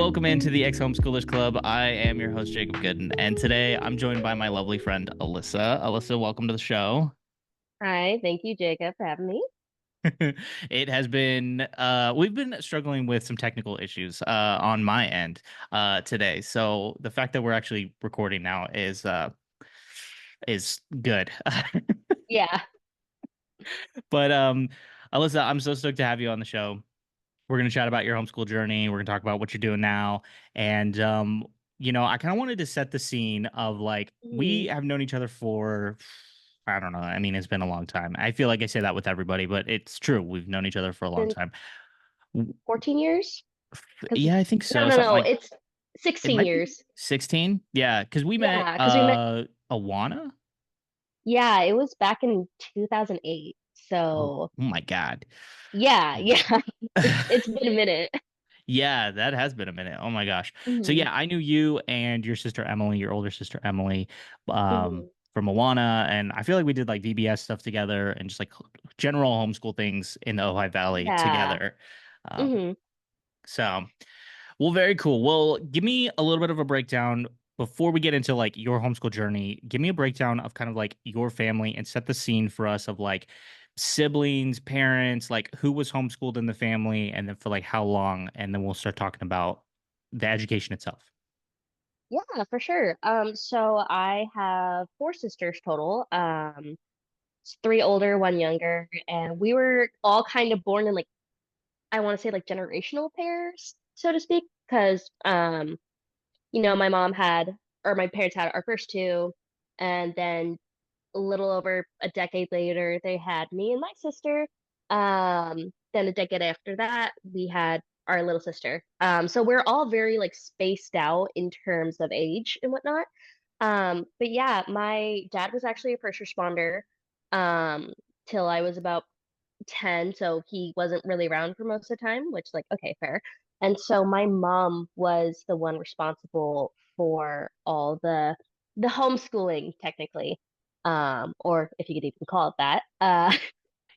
welcome into the Ex-Homeschoolers Club. I am your host, Jacob Gooden, and today I'm joined by my lovely friend, Alyssa. Alyssa, welcome to the show. Hi, thank you, Jacob, for having me. It has been, we've been struggling with some technical issues on my end today. So the fact that we're actually recording now is good. Yeah. But Alyssa, I'm so stoked to have you on the show. We're going to chat about your homeschool journey. We're going to talk about what you're doing now. And, I kind of wanted to set the scene of like, we Mhm. have known each other for, I don't know. I mean, it's been a long time. I feel like I say that with everybody, but it's true. We've known each other for a long Since time. 14 years? Because Yeah, I think no, so. no, Something no, like it's it 16 might be years. 16. Yeah, because we met Yeah, because we met, Awana. yeah, it was back in 2008. Oh, So, oh my God. yeah, yeah, it's been a minute. Yeah, that has been a minute. Oh my gosh. So Hmm. yeah, I knew you and your sister Emily, your older sister Emily, Hmm. from Moana, and I feel like we did like VBS stuff together and just like general homeschool things in the Ojai Valley Yeah. together. Um, Hmm. so well, very cool. Well, give me a little bit of a breakdown before we get into like your homeschool journey. Give me a breakdown of kind of like your family and set the scene for us of like siblings, parents, like who was homeschooled in the family, and then for like how long, and then we'll start talking about the education itself. Yeah, for sure. So I have four sisters total. It's three older, one younger, and we were all kind of born in like I want to say like generational pairs, so to speak, because my mom had or my parents had our first two, and then a little over a decade later they had me and my sister. Then a decade after that we had our little sister. So we're all very like spaced out in terms of age and whatnot. But yeah, my dad was actually a first responder um till I was about 10, so he wasn't really around for most of the time, which like okay, fair. And so my mom was the one responsible for all the homeschooling technically. Or if you could even call it that.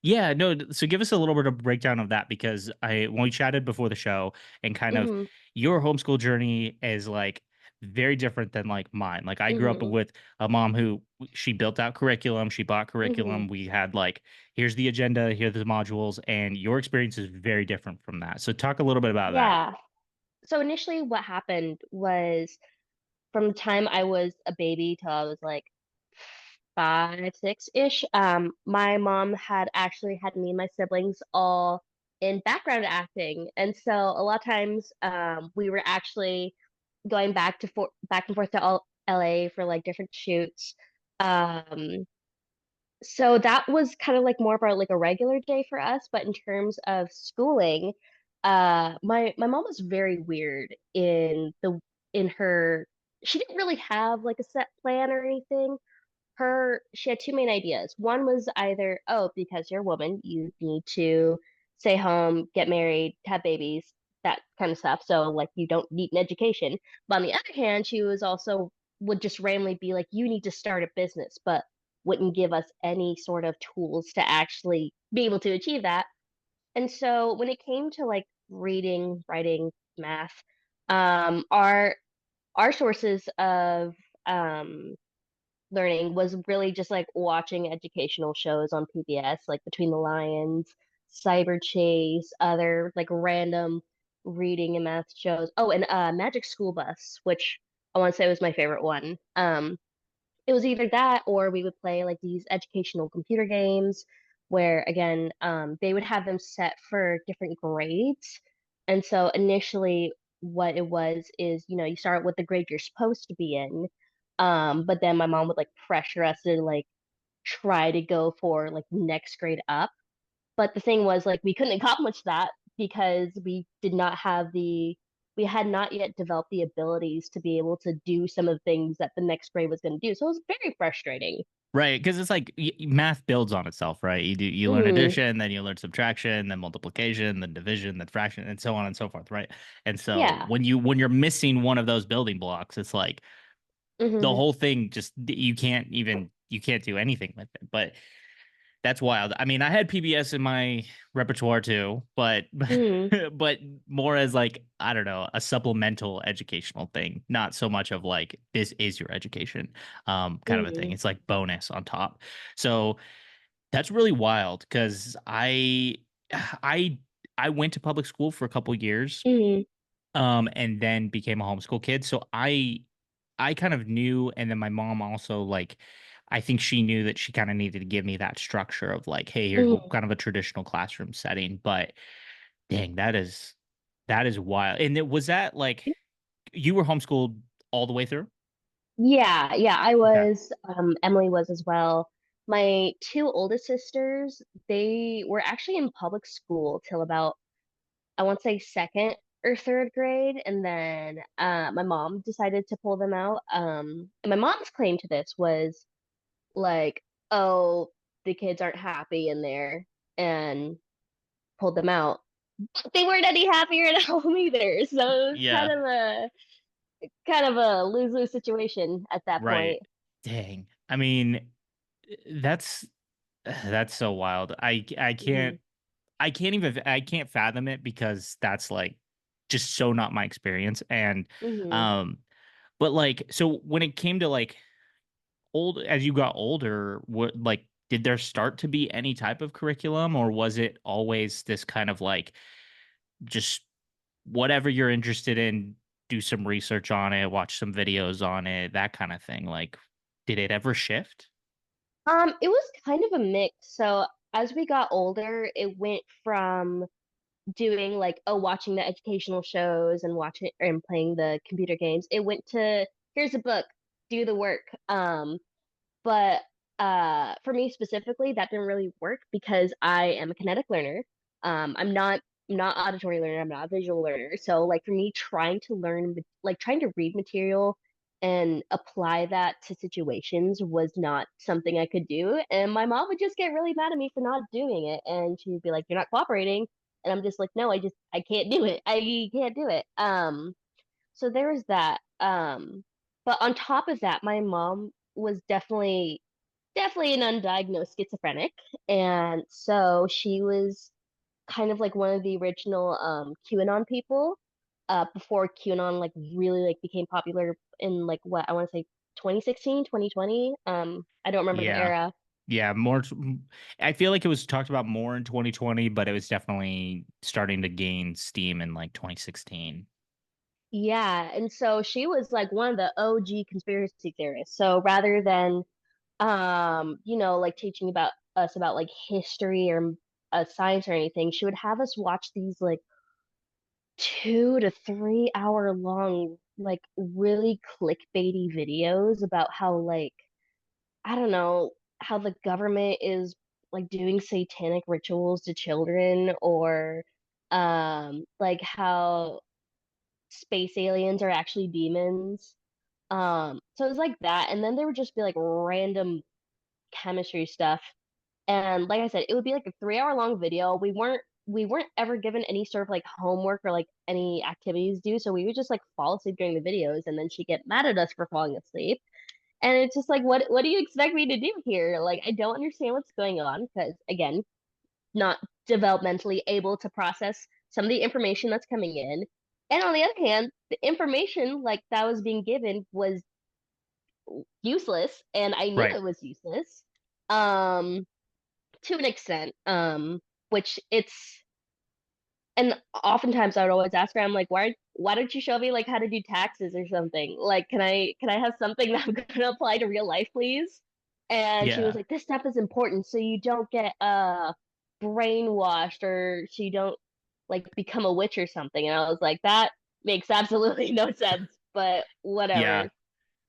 Yeah, no, so give us a little bit of breakdown of that because I when we chatted before the show and kind of Mhm, your homeschool journey is like very different than like mine. Like I grew up mhm, with a mom who she built out curriculum, she bought mhm. curriculum. We had like here's the agenda, here are the modules, and your experience is very different from that. So talk a little bit about that. Yeah. So initially what happened was from the time I was a baby till I was like 5, 6-ish, my mom had actually had me and my siblings all in background acting. And so a lot of times we were actually going back and forth to LA for like different shoots. Um, so that was kind of like more of our like a regular day for us. But in terms of schooling, my mom was very weird in her. She didn't really have like a set plan or anything. She had two main ideas. One was either, oh, because you're a woman, you need to stay home, get married, have babies, that kind of stuff. So like you don't need an education. But on the other hand, she was also would just randomly be like, you need to start a business, but wouldn't give us any sort of tools to actually be able to achieve that. And so when it came to like reading, writing, math, our sources of um learning was really just like watching educational shows on PBS, like Between the Lions, Cyber Chase, other like random reading and math shows. Oh, and Magic School Bus, which I want to say was my favorite one. It was either that or we would play like these educational computer games where again, they would have them set for different grades. And so initially what it was is, you start with the grade you're supposed to be in. But then my mom would like pressure us to like try to go for like next grade up. But the thing was like we couldn't accomplish that because we had not yet developed the abilities to be able to do some of the things that the next grade was going to do. So it was very frustrating. Right, because it's like math builds on itself, right? You learn Hmm. addition, then you learn subtraction, then multiplication, then division, then fraction, and so on and so forth, right? And so Yeah. when you're missing one of those building blocks, it's like the Hmm. whole thing just you can't do anything with it. But That's wild. I mean, I had PBS in my repertoire too, but Mm-hmm. but more as like, I don't know, a supplemental educational thing, not so much of like this is your education kind of a thing. Mm-hmm. It's like bonus on top. So that's really wild because I I went to public school for a couple years Mm-hmm. and then became a homeschool kid. So I kind of knew, and then my mom also like I think she knew that she kind of needed to give me that structure of like, hey, here's Mm-hmm. kind of a traditional classroom setting. But dang, that is wild. And was that like you were homeschooled all the way through? Yeah, yeah, I Okay. was. Emily was as well. My two oldest sisters, they were actually in public school till about, I want to say second or third grade, and then my mom decided to pull them out. And my mom's claim to this was like, oh, the kids aren't happy in there, and pulled them out. They weren't any happier at home either, so it was Yeah, kind of a lose-lose situation at that right. point. Dang. I mean, that's that's so wild. Hmm. I can't fathom it because that's like just so not my experience. And Hmm. um but like so when it came to like old as you got older, what like did there start to be any type of curriculum or was it always this kind of like just whatever you're interested in, do some research on it, watch some videos on it, that kind of thing? Like did it ever shift? It was kind of a mix. So as we got older, it went from doing like, oh, watching the educational shows and watching and playing the computer games. It went to, here's a book, do the work. But for me specifically, that didn't really work because I am a kinetic learner. I'm not auditory learner. I'm not a visual learner. So like for me, trying to learn, like trying to read material and apply that to situations was not something I could do. And my mom would just get really mad at me for not doing it, and she'd be like, "You're not cooperating." And I'm just like, "No, I can't do it. I can't do it." So there was that. But on top of that, my mom was definitely an undiagnosed schizophrenic, and so she was kind of like one of the original QAnon people. Before QAnon like really like became popular in like what I want to say 2016, 2020. I don't remember the Yeah. era. Yeah, I feel like it was talked about more in 2020, but it was definitely starting to gain steam in like 2016. Yeah, and so she was like one of the OG conspiracy theorists. So rather than like teaching about us about like history or science or anything, she would have us watch these like 2 to 3 hour long, like really clickbaity videos about how like, I don't know, how the government is like doing satanic rituals to children, or like how space aliens are actually demons. So it was like that, and then there would just be like random chemistry stuff. And like I said, it would be like a 3 hour long video. We weren't ever given any sort of like homework or like any activities due, so we would just like fall asleep during the videos, and then she'd get mad at us for falling asleep. And it's just like, what do you expect me to do here? Like, I don't understand what's going on because again, not developmentally able to process some of the information that's coming in. And on the other hand, the information like that was being given was useless, and I knew Right. it was useless. Um, to an extent, which it's, and oftentimes I would always ask her, I'm like, why don't you show me like how to do taxes or something? Like, can I have something that I'm gonna apply to real life, please? And she was Yeah. like, this stuff is important so you don't get brainwashed, or so you don't like become a witch or something. And I was like, that makes absolutely no sense, but Yeah. whatever.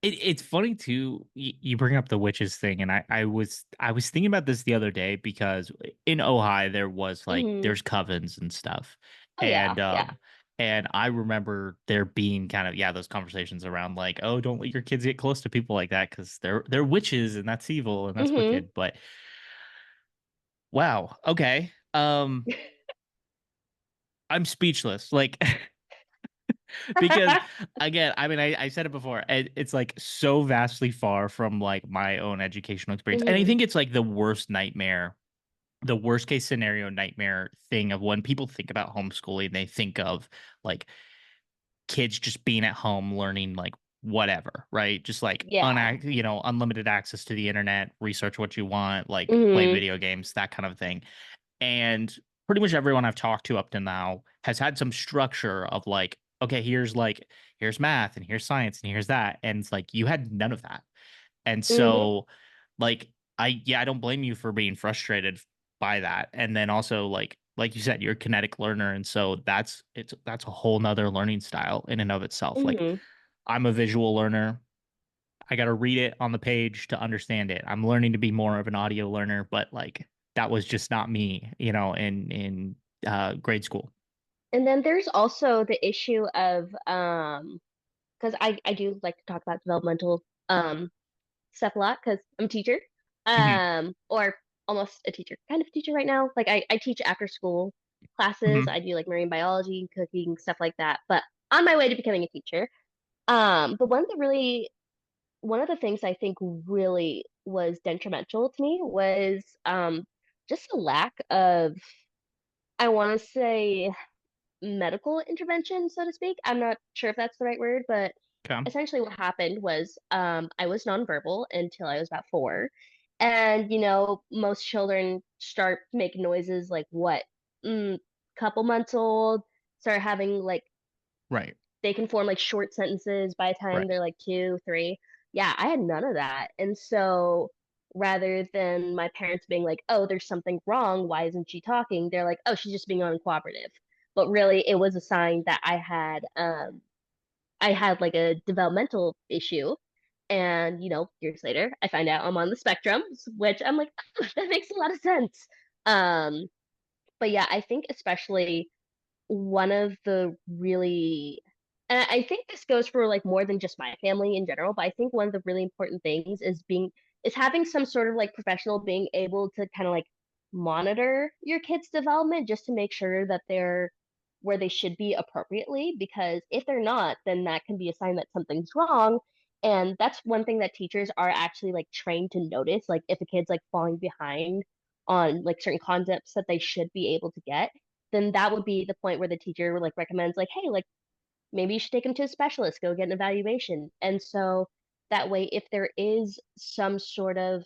It's funny too. You bring up the witches thing, and I was thinking about this the other day because in Ojai there was like Hmm. there's covens and stuff, Oh yeah, yeah. and I remember there being kind of yeah those conversations around like oh don't let your kids get close to people like that because they're witches and that's evil and that's Hmm. wicked. But wow, okay, I'm speechless. Like because again, I mean, I said it before, it's like so vastly far from like my own educational experience. And I Hmm. think it's like the worst nightmare the worst case scenario nightmare thing of when people think about homeschooling, they think of like kids just being at home learning like whatever, right? Just like Yeah. unlimited access to the internet, research what you want, like play Hmm. video games, that kind of thing. And pretty much everyone I've talked to up to now has had some structure of like, okay, here's math and here's science and here's that. And it's like you had none of that. And Hmm. so like I don't blame you for being frustrated by that. And then also like you said, you're a kinetic learner. And so that's a whole nother learning style in and of itself. Like Hmm. I'm a visual learner. I got to read it on the page to understand it. I'm learning to be more of an audio learner, but like that was just not me, in grade school. And then there's also the issue of because I do like to talk about developmental stuff a lot because I'm a teacher, Hmm. or almost a teacher, kind of a teacher right now. Like I teach after school classes. Hmm. I do like marine biology, cooking, stuff like that. But on my way to becoming a teacher, but one of the things I think really was detrimental to me was just a lack of, I want to say, medical intervention, so to speak. I'm not sure if that's the right word, but Okay. essentially what happened was I was nonverbal until I was about 4. And, most children start making noises like what? Mm, couple months old, start having like Right. they can form like short sentences by the time Right. they're like 2, 3. Yeah, I had none of that. And so rather than my parents being like, oh, there's something wrong, why isn't she talking? They're like, oh, she's just being uncooperative. But really it was a sign that I had like a developmental issue. And, years later, I find out I'm on the spectrum, which I'm like, oh, that makes a lot of sense. Um, but yeah, I think especially one of the really, and I think this goes for like more than just my family in general, but I think one of the really important things is having some sort of like professional being able to kind of like monitor your kids' development just to make sure that they're where they should be appropriately, because if they're not, then that can be a sign that something's wrong. And that's one thing that teachers are actually like trained to notice, like if a kid's like falling behind on like certain concepts that they should be able to get, then that would be the point where the teacher like recommends like, hey, like maybe you should take them to a specialist, go get an evaluation. And so that way, if there is some sort of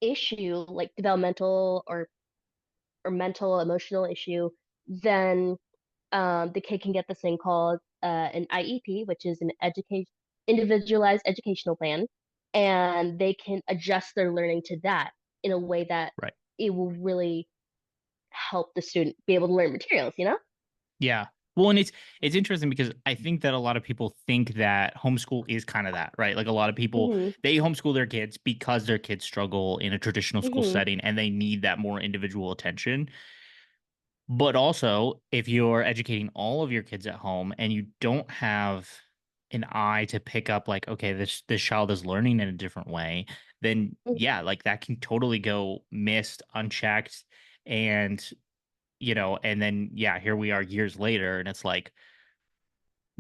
issue like developmental or mental emotional issue, then the kid can get this thing called an IEP, which is an education individualized educational plan, and they can adjust their learning to that in a way that Right. it will really help the student be able to learn materials, you know? Yeah. Well, and it's interesting because I think that a lot of people think that homeschool is kind of that, right? Like a lot of people Hmm. they homeschool their kids because their kids struggle in a traditional school Hmm. setting and they need that more individual attention. But also, if you're educating all of your kids at home and you don't have an eye to pick up like, okay, this child is learning in a different way, then yeah, like that can totally go missed, unchecked, and and then yeah, here we are years later, and it's like,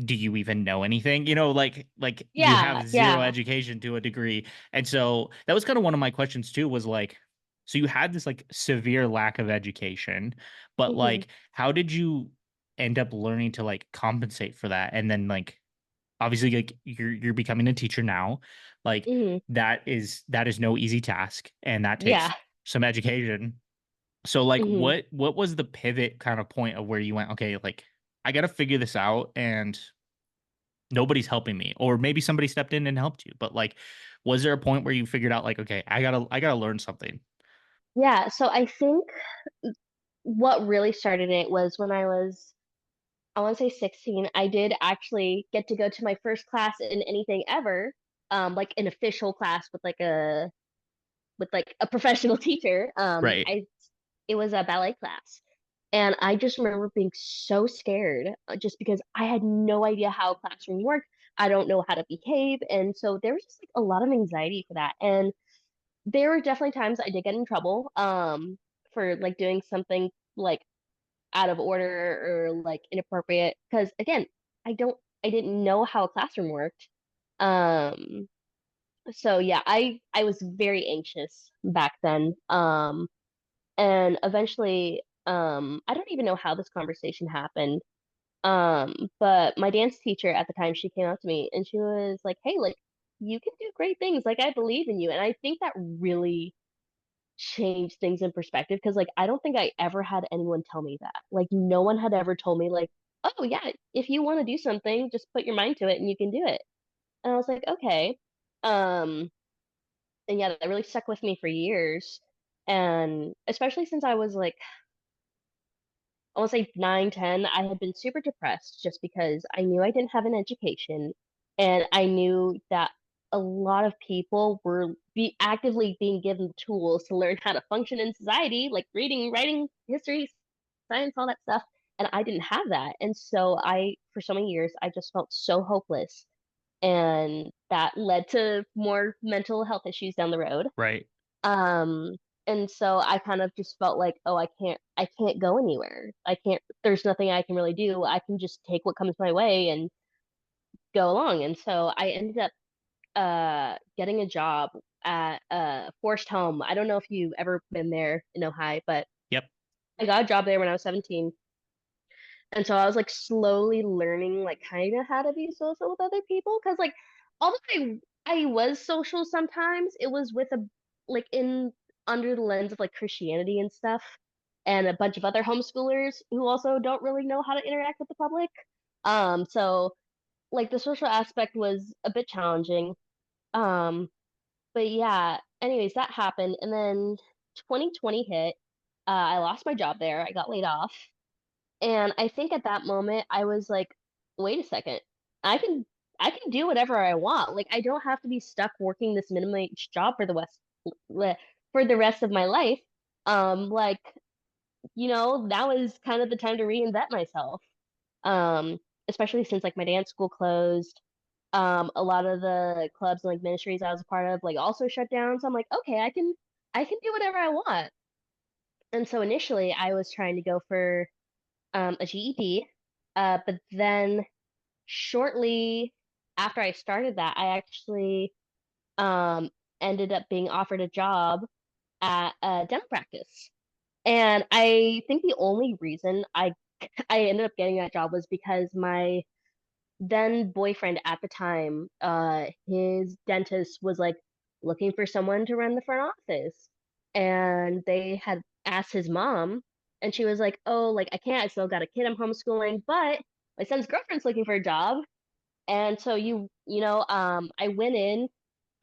do you even know anything? Like you Yeah, have zero yeah. education to a degree. And so that was kind of one of my questions too, was like, so you had this like severe lack of education, but Hmm. like how did you end up learning to like compensate for that? And then like obviously like you're becoming a teacher now. Like Hmm. that is no easy task and that takes Yeah. some education. So like Hmm. what was the pivot kind of point of where you went, okay, like I got to figure this out and nobody's helping me, or maybe somebody stepped in and helped you, but like was there a point where you figured out like, okay, I gotta learn something? Yeah, so I think what really started it was when I want to say 16. I did actually get to go to my first class in anything ever, like an official class with like a professional teacher. Right. It was a ballet class. And I just remember being so scared just because I had no idea how a classroom worked. I don't know how to behave. And so there was just like a lot of anxiety for that. And there were definitely times I did get in trouble for like doing something like out of order or like inappropriate because again, I didn't know how a classroom worked. Um so yeah, I was very anxious back then. And eventually, I don't even know how this conversation happened. But my dance teacher at the time, she came up to me and she was like, "Hey, like you can do great things. Like I believe in you." And I think that really changed things in perspective because like I don't think I ever had anyone tell me that. Like no one had ever told me like, "Oh yeah, if you want to do something, just put your mind to it and you can do it." And I was like, "Okay." Um, and yeah, that really stuck with me for years. And especially since I was like I want to say 9, 10, I had been super depressed just because I knew I didn't have an education and I knew that a lot of people were actively being given tools to learn how to function in society, like reading, writing, history, science, all that stuff. And I didn't have that. And so for so many years, I just felt so hopeless. And that led to more mental health issues down the road. Right. Um, and so I kind of just felt like, oh, I can't go anywhere. There's nothing I can really do. I can just take what comes my way and go along. And so I ended up getting a job at Forced Home. I don't know if you've ever been there in Ohio, but Yep. I got a job there when I was 17. And so I was like slowly learning like kind of how to be social with other people because like although I was social sometimes, it was with a like in under the lens of like Christianity and stuff and a bunch of other homeschoolers who also don't really know how to interact with the public. So like the social aspect was a bit challenging. Um, but yeah, anyways, that happened and then 2020 hit. I lost my job there. I got laid off. And I think at that moment I was like, wait a second. I can I can do whatever I want. Like I don't have to be stuck working this minimum wage job for the rest of my life. Like, now is kind of the time to reinvent myself. Um, Especially since like my dance school closed. A lot of the clubs and like ministries I was a part of like also shut down. So I'm like, okay, I can do whatever I want. And so initially I was trying to go for a GED. But then shortly after I started that, I actually um, ended up being offered a job at a dental practice. And I think the only reason I ended up getting that job was because my then boyfriend at the time, his dentist was like looking for someone to run the front office. And they had asked his mom, and she was like, "Oh, like I can't, I still got a kid, I'm homeschooling, but my son's girlfriend's looking for a job." And so I went in,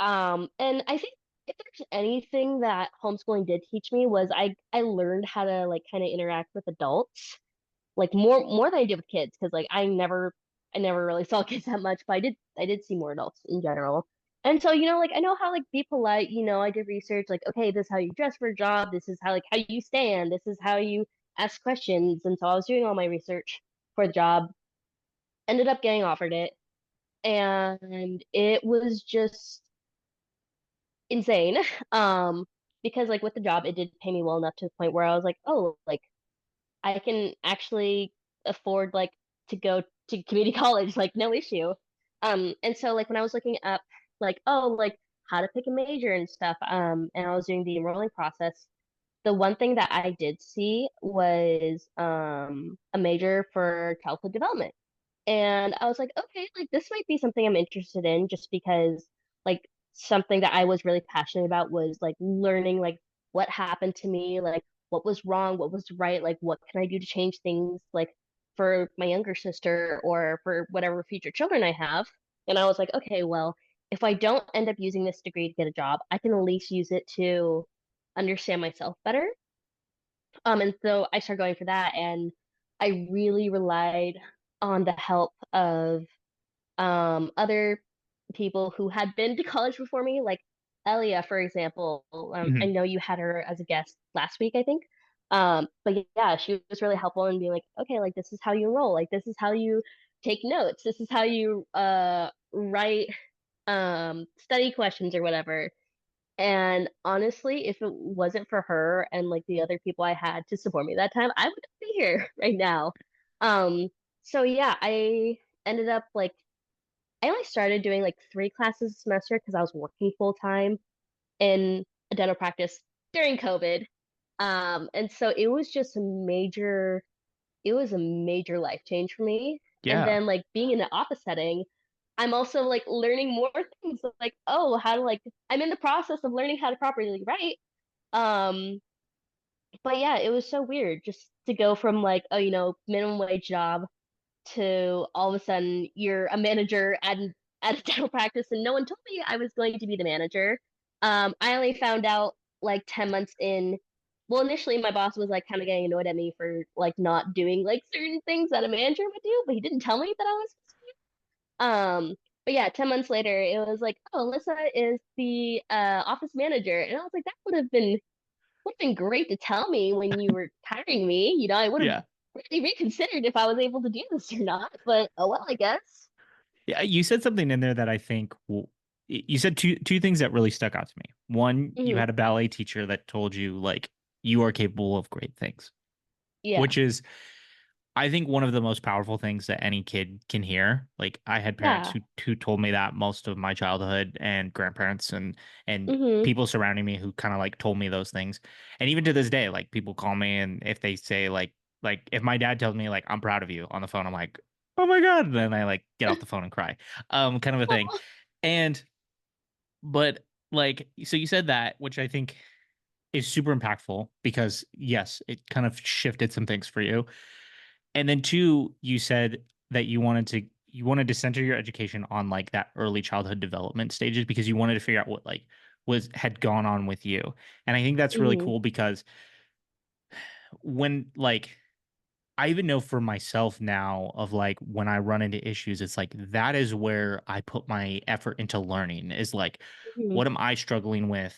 and I think if there's anything that homeschooling did teach me was I learned how to like kind of interact with adults like more than I did with kids because like I never really saw kids that much, but I did see more adults in general. And so, like I know how like be polite, I did research like okay, this is how you dress for a job, this is how you stand, this is how you ask questions. And so I was doing all my research for the job, ended up getting offered it, and it was just insane. Um because like with the job it did pay me well enough to the point where I was like, "Oh, like I can actually afford like to go to community college, like no issue." And so like when I was looking up like, oh, like how to pick a major and stuff, and I was doing the enrolling process, the one thing that I did see was a major for childhood development. And I was like, okay, like this might be something I'm interested in just because like something that I was really passionate about was like learning like what happened to me, like what was wrong, what was right, like what can I do to change things like for my younger sister or for whatever future children I have. And I was like, okay, well, if I don't end up using this degree to get a job, I can at least use it to understand myself better. And so I started going for that, and I really relied on the help of other people who had been to college before me, like Elia, for example. I Mhm. know you had her as a guest last week, I think. But yeah, she was really helpful in being like, okay, like this is how you roll, like this is how you take notes, this is how you write study questions or whatever. And honestly, if it wasn't for her and like the other people I had to support me that time, I wouldn't be here right now. Um, so yeah, I ended up like I only started doing like 3 classes a semester because I was working full time in a dental practice during COVID. And so it was a major life change for me. And Yeah. then like being in the office setting, I'm also like learning more things like, oh, how to like I'm in the process of learning how to properly write. Um, but yeah, it was so weird just to go from like a, minimum wage job to all of a sudden you're a manager at a dental practice and no one told me I was going to be the manager. I only found out like 10 months in. Well, initially my boss was like kind of getting annoyed at me for like not doing like certain things that a manager would do, but he didn't tell me that I was. But yeah, 10 months later, it was like, oh, Alyssa is the office manager. And I was like, that would have been great to tell me when you were hiring me. I would have Yeah. really reconsidered if I was able to do this or not. But oh well, I guess. Yeah, you said something in there that I think you said two things that really stuck out to me. One, you Hmm. had a ballet teacher that told you like you are capable of great things, Yeah. which is I think one of the most powerful things that any kid can hear. Like I had parents Yeah. who told me that most of my childhood and grandparents and Hmm. people surrounding me who kind of like told me those things. And even to this day, like people call me and if they say like if my dad tells me like I'm proud of you on the phone, I'm like, "Oh my God." And then I like get off the phone and cry. Kind of a thing. And but like so you said that, which I think is super impactful because yes, it kind of shifted some things for you. And then two, you said that you wanted to center your education on like that early childhood development stages because you wanted to figure out what like was had gone on with you. And I think that's really Hmm. cool because when like I even know for myself now of like when I run into issues, it's like that is where I put my effort into learning is like, Hmm. what am I struggling with?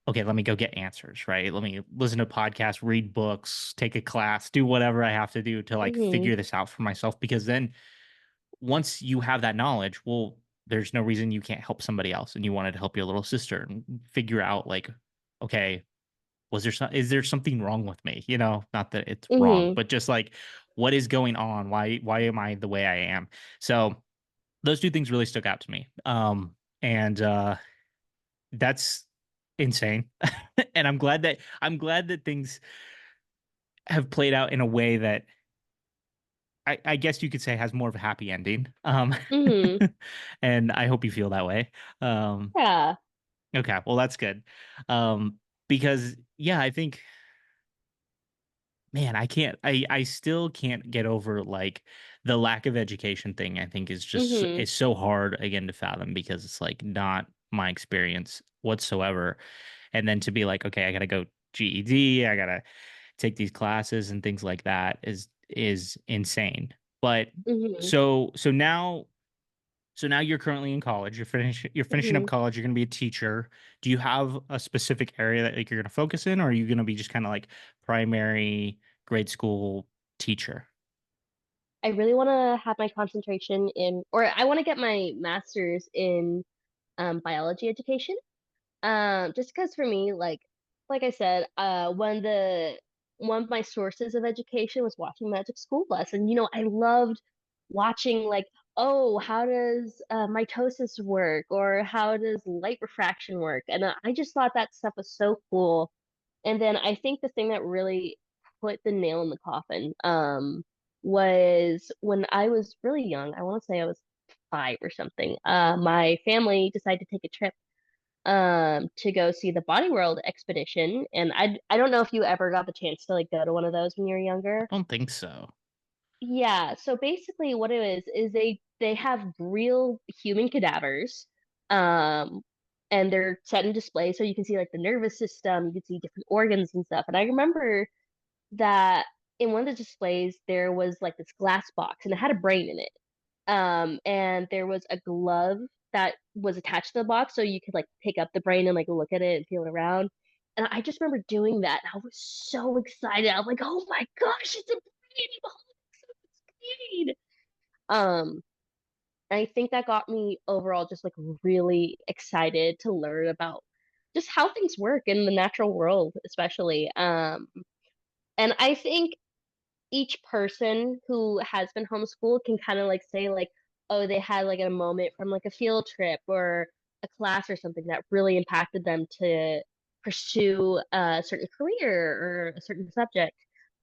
Okay, let me go get answers, right? Let me listen to podcasts, read books, take a class, do whatever I have to do to like Hmm. figure this out for myself. Because then once you have that knowledge, well, there's no reason you can't help somebody else. And you wanted to help your little sister and figure out like, okay, is there something wrong with me? Not that it's wrong, Hmm. but just like what is going on? Why am I the way I am? So those two things really stuck out to me. And that's insane. And I'm glad that things have played out in a way that I guess you could say has more of a happy ending. Hmm. And I hope you feel that way. Um, Yeah. okay, well that's good. Because yeah, I think man, I still can't get over like the lack of education thing. I think is just Hmm. it's so hard again to fathom because it's like not my experience whatsoever. And then to be like, okay, I gotta go GED, I gotta take these classes and things like that is insane. But Hmm. so now you're currently in college. You're finishing up Hmm. college. You're going to be a teacher. Do you have a specific area that like you're going to focus in, or are you going to be just kind of like primary grade school teacher? I really want to have my concentration in, or I want to get my master's in biology education. Just because for me, like I said, one of my sources of education was watching Magic School Bus, and I loved watching like, oh, how does mitosis work, or how does light refraction work, and I just thought that stuff was so cool. And then I think the thing that really put the nail in the coffin, was when I was really young. I want to say I was 5 or something. My family decided to take a trip to go see the Body World expedition. And I don't know if you ever got the chance to like go to one of those when you were I younger. don't think so. Yeah, so basically what it is they have real human cadavers, um and they're set in display so you can see like the nervous system, you can see different organs and stuff. And I remember that in one of the displays there was like this glass box and it had a brain in it. And there was a glove that was attached to the box so you could like pick up the brain and like look at it and feel it around. And I just remember doing that and I was so excited. I was like, oh my gosh, it's a brain! Oh, it's a brain! Um, I think that got me overall just like really excited to learn about just how things work in the natural world, especially. And I think each person who has been homeschooled can kind of like say like, oh, they had like a moment from like a field trip or a class or something that really impacted them to pursue a certain career or a certain subject.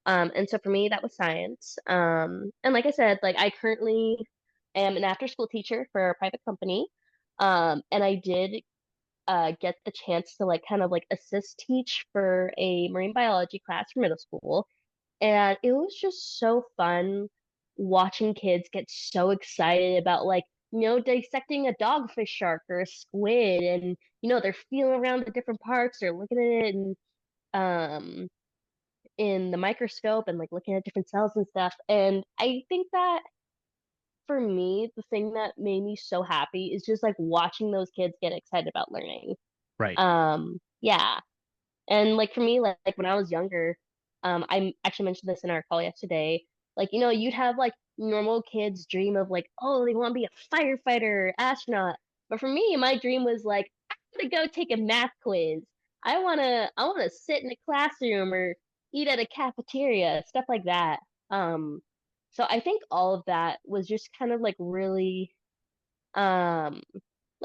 And so for me, that was science. And like I said, like I currently am an after school teacher for a private company. And I did get the chance to like kind of like assist teach for a marine biology class for middle school. And it was just so fun watching kids get so excited about like, dissecting a dogfish shark or a squid and they're feeling around the different parts, they're looking at it and um in the microscope and like looking at different cells and stuff. And I think that for me, the thing that made me so happy is just like watching those kids get excited about learning. Right. Yeah. And like for me, like when I was younger, I actually mentioned this in our call yesterday. Like, you'd have like normal kids dream of like, oh, they want to be a firefighter, astronaut. But for me, my dream was like, I want to go take a math quiz. I wanna sit in a classroom or eat at a cafeteria, stuff like that. Um, so I think all of that was just kind of um,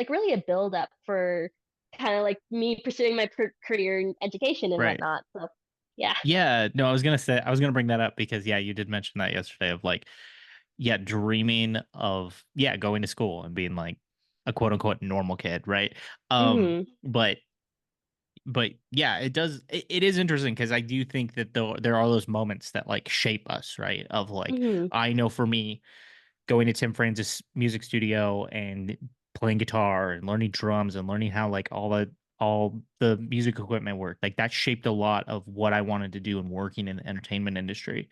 really a build up for kind of like me pursuing my career in education and Right. whatnot. So, yeah. Yeah, no, I was gonna bring that up because yeah, you did mention that yesterday of like, yeah, dreaming of yeah, going to school and being like a quote unquote normal kid, right? Mhm. But yeah, it is interesting because I do think that there are those moments that like shape us, right? Of like, Mhm. I know for me, going to Tim Francis music studio and playing guitar and learning drums and learning how like all the music equipment worked, like that shaped a lot of what I wanted to do in working in the entertainment industry.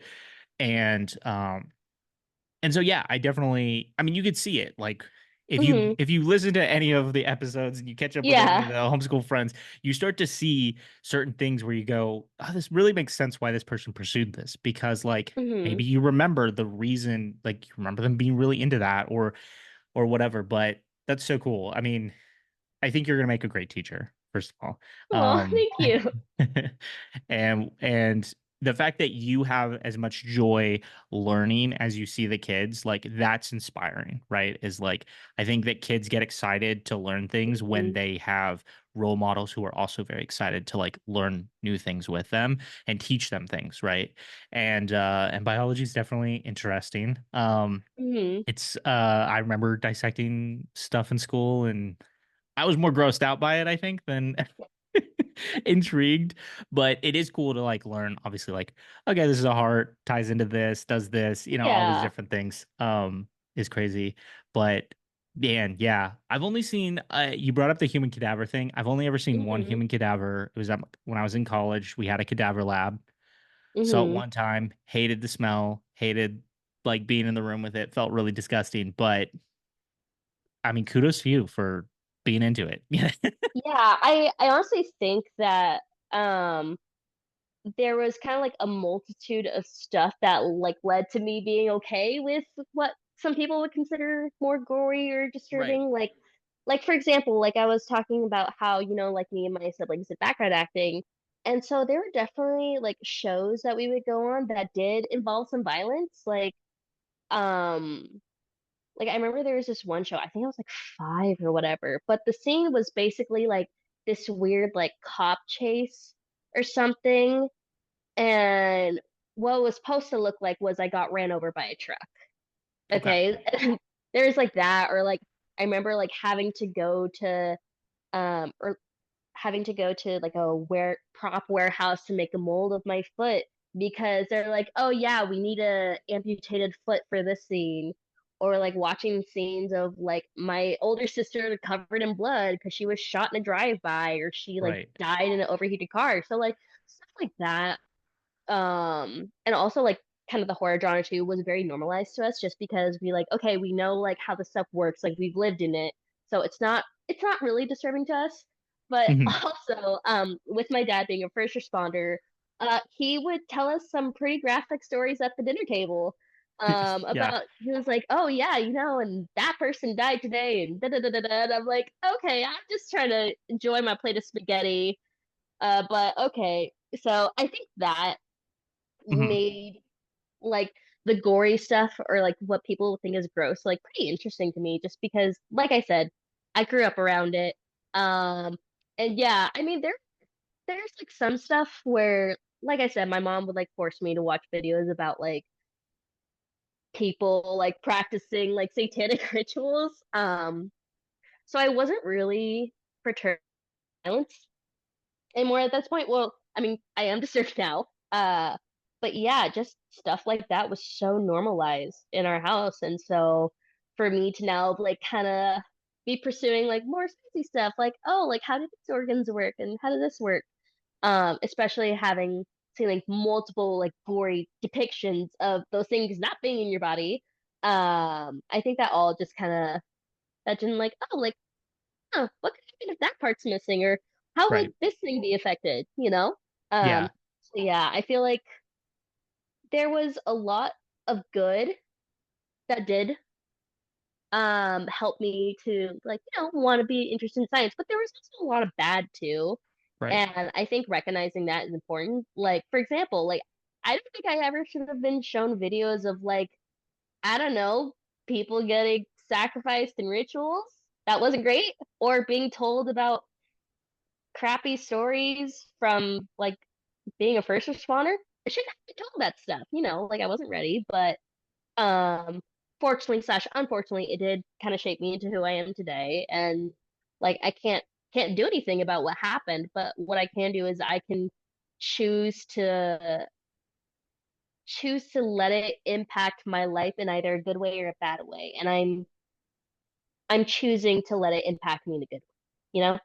And and so yeah, I definitely I mean you could see it like Mhm. if you listen to any of the episodes and you catch up with any of Yeah. the homeschool friends, you start to see certain things where you go, oh, this really makes sense why this person pursued this because like Mhm. maybe you remember the reason, like you remember them being really into that or whatever. But that's so cool. I mean, I think you're gonna make a great teacher, first of all. Oh, thank you. And the fact that you have as much joy learning as you see the kids, like that's inspiring, right? Is like I think that kids get excited to learn things when Mhm. they have role models who are also very excited to like learn new things with them and teach them things, right? And biology is definitely interesting. Mhm. It's I remember dissecting stuff in school and I was more grossed out by it, I think, than intrigued. But it is cool to like learn, obviously, like, okay, this is a heart, ties into this, does this, all these Yeah. different things. Is crazy. But man, yeah. I've only seen you brought up the human cadaver thing. I've only ever seen one Mhm. human cadaver. It was when I was in college. We had a cadaver lab. Saw it Mhm. one time, hated the smell, hated like being in the room with it, felt really disgusting. But I mean, kudos to you for being into it. Yeah. Yeah, I honestly think that um there was kind of like a multitude of stuff that like led to me being okay with what some people would consider more gory or Right. disturbing. Like for example, like I was talking about how, like me and my siblings did background acting. And so there were definitely like shows that we would go on that did involve some violence. Um, like I remember there was this one show, I think I was like five or whatever, but the scene was basically like this weird like cop chase or something, and what it was supposed to look like was I got ran over by a truck. Okay. Okay. There's like that, or like I remember like or having to go to like a prop warehouse to make a mold of my foot because they're like, oh yeah, we need a amputated foot for this scene. Or like watching scenes of like my older sister covered in blood because she was shot in a drive-by or she like Right. died in an overheated car. So like stuff like that, and also like kind of the horror genre too was very normalized to us just because we like, okay, we know like how the stuff works, like we've lived in it, so it's not really disturbing to us. But Mhm. also with my dad being a first responder, he would tell us some pretty graphic stories at the dinner table, Yeah. about he was like, oh yeah, and that person died today and da da da da da, and I'm like, okay, I'm just trying to enjoy my plate of spaghetti. But okay, so I think that Mhm. made like the gory stuff or like what people think is gross like pretty interesting to me just because like I said, I grew up around it. And yeah, I mean there's like some stuff where, like I said, my mom would like force me to watch videos about like people like practicing like satanic rituals. So I wasn't really perturbed by violence anymore at this point. Well, I mean, I am disturbed now. But yeah, just stuff like that was so normalized in our house, and so for me to now like kind of be pursuing like more fancy stuff, like oh, like how do these organs work and how does this work? Especially having seen like multiple like gory depictions of those things not being in your body. I think that all just kind of that didn't like oh like oh what could happen if that part's missing or how would Right. this thing be affected? You know. Yeah. So yeah, I feel like there was a lot of good that did help me to like want to be interested in science, but there was also a lot of bad too. Right. And I think recognizing that is important. Like, for example, like I don't think I ever should have been shown videos of like, I don't know, people getting sacrificed in rituals. That wasn't great. Or being told about crappy stories from like being a first responder. I shouldn't have been told that stuff, like I wasn't ready, but um fortunately slash unfortunately it did kind of shape me into who I am today. And like I can't do anything about what happened, but what I can do is I can choose to choose to let it impact my life in either a good way or a bad way, and I'm choosing to let it impact me in a good way.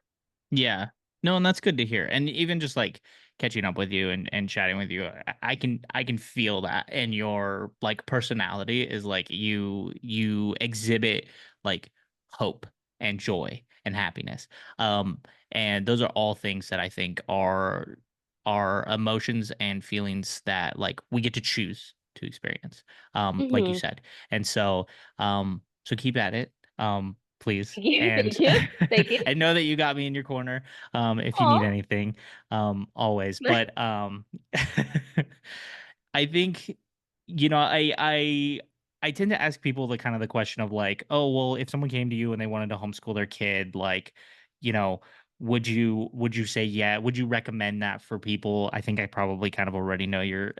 Yeah. No, and that's good to hear. And even just like catching up with you and chatting with you, I can feel that in your like personality is like you exhibit like hope and joy and happiness. Um and those are all things that I think are emotions and feelings that like we get to choose to experience. Like you Hmm. said. And so keep at it. Please. Thank you. And Thank you. Thank you. I know that you got me in your corner if you need Aw. anything always. But I think I tend to ask people the kind of the question of like, oh, well, if someone came to you and they wanted to homeschool their kid, like, you know, would you say yeah? Would you recommend that for people? I think I probably kind of already know your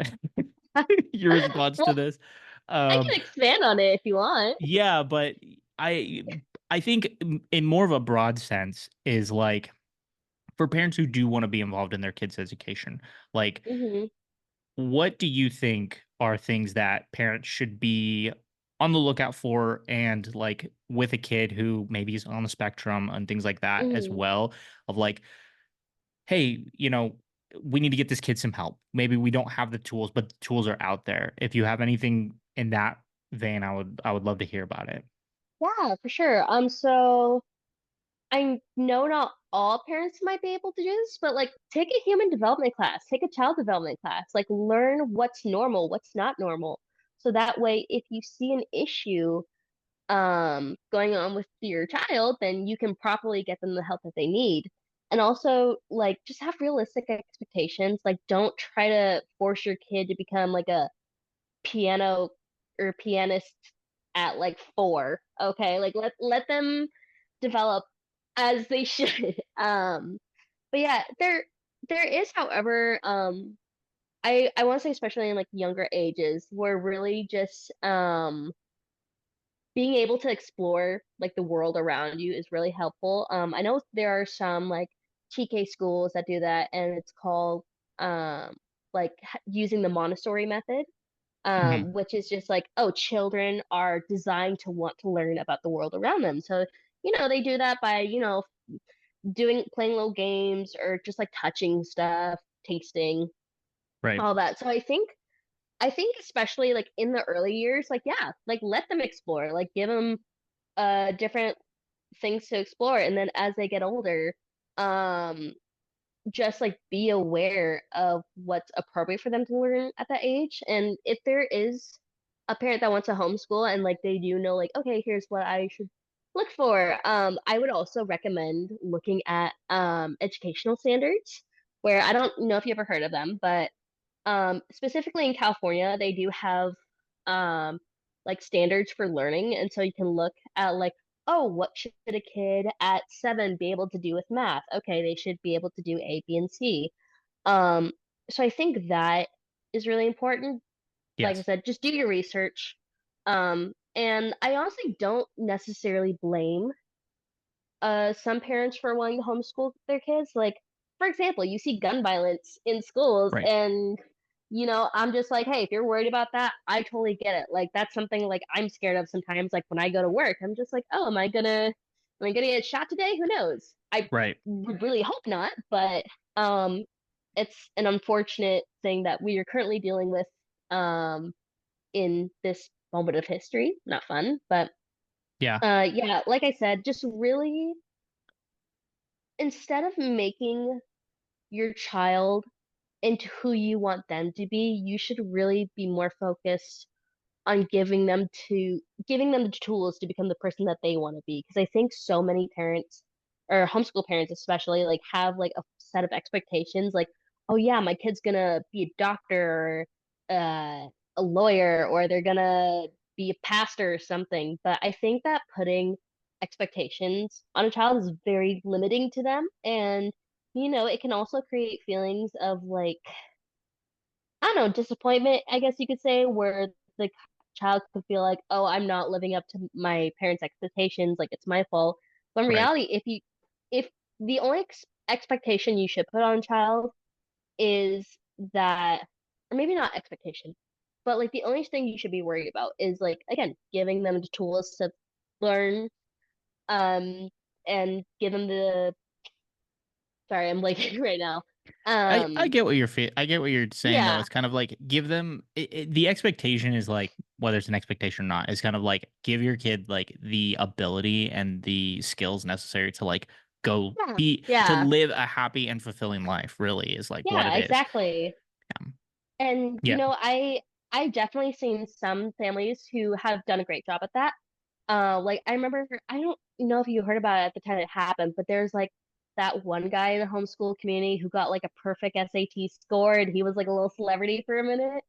your response to Well, this. I Um can expand on it if you want. yeah, but I I think in more of a broad sense is like for parents who do want to be involved in their kids' education, like Hmm. what do you think are things that parents should be on the lookout for and like with a kid who maybe is on the spectrum and things like that as Hmm. well of like, hey, we need to get this kid some help. Maybe we don't have the tools, but the tools are out there. If you have anything in that vein, I would love to hear about it. Yeah, for sure. So I know not all parents might be able to do this, but like take a human development class, take a child development class, like learn what's normal, what's not normal. So that way, if you see an issue going on with your child, then you can properly get them the help that they need. And also like just have realistic expectations. Like don't try to force your kid to become like a piano or pianist at like 4. Okay, like let them develop as they should. But yeah, there is, however, I want to say especially in like younger ages, where really just being able to explore like the world around you is really helpful. I know there are some like TK schools that do that, and it's called like using the Montessori method, Mhm. which is just like, oh, children are designed to want to learn about the world around them. So, they do that by, doing playing little games or just like touching stuff, tasting, Right. all that. So I think especially like in the early years, like yeah, like let them explore, like give them different things to explore, and then as they get older, um just like be aware of what's appropriate for them to learn at that age. And if there is a parent that wants to homeschool and like they do know like, okay, here's what I should look for, I would also recommend looking at educational standards, where I don't know if you ever heard of them, but specifically in California, they do have um like standards for learning, and so you can look at like oh, what should a kid at 7 be able to do with math? Okay, they should be able to do A, B, and C. Um, so I think that is really important. Like I Yes. said, just do your research. And I honestly don't necessarily blame some parents for wanting to homeschool their kids. Like, for example, you see gun violence in schools, Right. and I'm just like, hey, if you're worried about that, I totally get it. Like, that's something like I'm scared of sometimes. Like when I go to work, I'm just like, oh, am I gonna get shot today? Who knows? I Right. would really hope not, but um, it's an unfortunate thing that we are currently dealing with um in this moment of history. Not fun, but Yeah. yeah, like I said, just really instead of making your child into who you want them to be, you should really be more focused on giving them the tools to become the person that they want to be. Because I think so many parents or homeschool parents especially like have like a set of expectations like, oh yeah, my kid's gonna be a doctor or a lawyer or they're gonna be a pastor or something. But I think that putting expectations on a child is very limiting to them and it can also create feelings of like I don't know, disappointment, I guess you could say, where the child could feel like, oh, I'm not living up to my parents' expectations, like it's my fault. But in Right. reality, if the only expectation you should put on a child is that, or maybe not expectation, but like the only thing you should be worried about is like, again, giving them the tools to learn, um, and give them sorry, I'm blanking right now. I Um, get what I get what you're saying though. yeah, It's kind of like give them the expectation is like whether it's an expectation or not. Is kind of like give your kid like the ability and the skills necessary to like go yeah, be to yeah, live a happy and fulfilling life. Really is like what it yeah, is. exactly. Um, And yeah. I definitely seen some families who have done a great job at that. Like I remember, I don't know if you heard about it at the time it happened, but there's like that one guy in the homeschool community who got like a perfect SAT score, and he was like a little celebrity for a minute.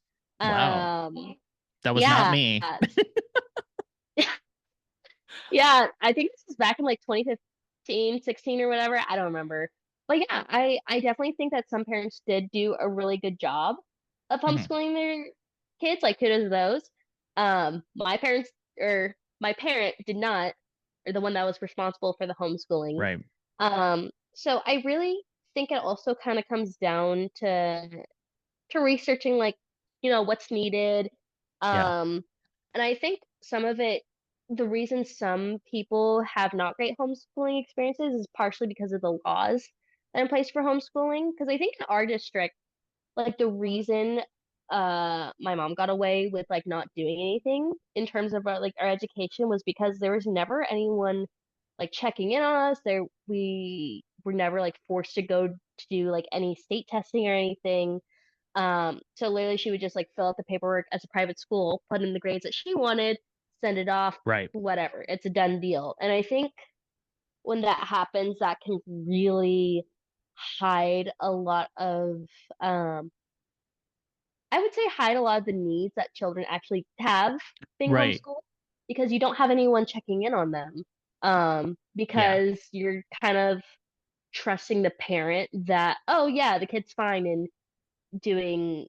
Wow. Um, That was not yeah, me. yeah, I think this was back in like 2015, 16 or whatever. I don't remember. But yeah, I definitely think that some parents did do a really good job of Mhm. homeschooling their kids. Like kudos to those. My parents or my parent did not, or the one that was responsible for the homeschooling. Right. So I really think it also kind of comes down to researching like what's needed Yeah. um and I think some of it the reason some people have not great homeschooling experiences is partially because of the laws that are in place for homeschooling because I think in our district like the reason my mom got away with like not doing anything in terms of our education was because there was never anyone like checking in on us there we were never like forced to go to do like any state testing or anything so literally she would just like fill out the paperwork as a private school, put in the grades that she wanted, send it off, Right. whatever. It's a done deal. And I think when that happens, that can really hide a lot of um I would say hide a lot of the needs that children actually have being Right. homeschooled because you don't have anyone checking in on them. Yeah. Because you're kind of trusting the parent that, oh yeah, the kid's fine and doing